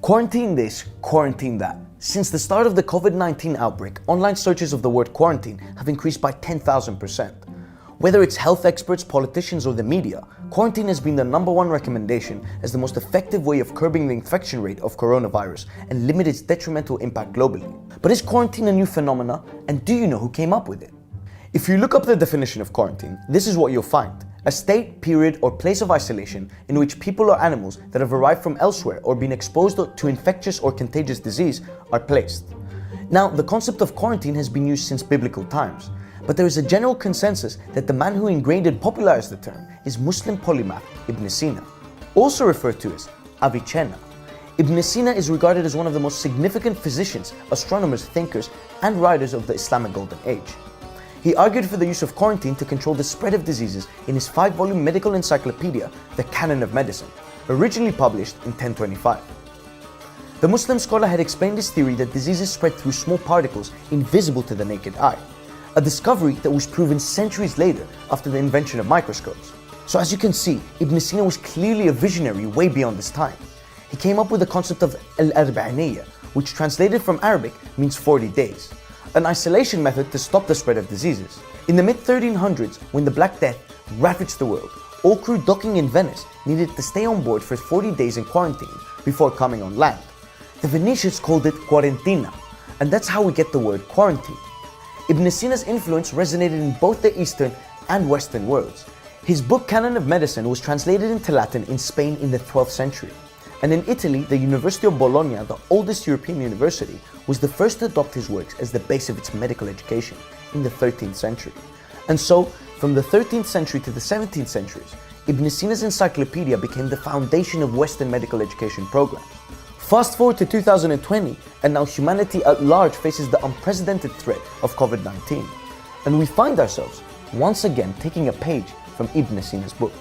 Quarantine this, quarantine that. Since the start of the COVID-19 outbreak, online searches of the word quarantine have increased by 10,000%. Whether it's health experts, politicians, or the media, quarantine has been the #1 recommendation as the most effective way of curbing the infection rate of coronavirus and limit its detrimental impact globally. But is quarantine a new phenomena, and do you know who came up with it? If you look up the definition of quarantine, this is what you'll find. A state, period, or place of isolation in which people or animals that have arrived from elsewhere or been exposed to infectious or contagious disease are placed. Now, the concept of quarantine has been used since biblical times, but there is a general consensus that the man who ingrained and popularized the term is Muslim polymath Ibn Sina, also referred to as Avicenna. Ibn Sina is regarded as one of the most significant physicians, astronomers, thinkers, and writers of the Islamic Golden Age. He argued for the use of quarantine to control the spread of diseases in his 5-volume medical encyclopedia, The Canon of Medicine, originally published in 1025. The Muslim scholar had explained his theory that diseases spread through small particles invisible to the naked eye, a discovery that was proven centuries later after the invention of microscopes. So as you can see, Ibn Sina was clearly a visionary way beyond his time. He came up with the concept of al-Arba'iniya, which translated from Arabic means 40 days. An isolation method to stop the spread of diseases. In the mid-1300s, when the Black Death ravaged the world, all crew docking in Venice needed to stay on board for 40 days in quarantine before coming on land. The Venetians called it quarantina, and that's how we get the word quarantine. Ibn Sina's influence resonated in both the Eastern and Western worlds. His book Canon of Medicine was translated into Latin in Spain in the 12th century. And in Italy, the University of Bologna, the oldest European university, was the first to adopt his works as the base of its medical education in the 13th century. And so, from the 13th century to the 17th centuries, Ibn Sina's encyclopedia became the foundation of Western medical education programs. Fast forward to 2020, and now humanity at large faces the unprecedented threat of COVID-19. And we find ourselves once again taking a page from Ibn Sina's book.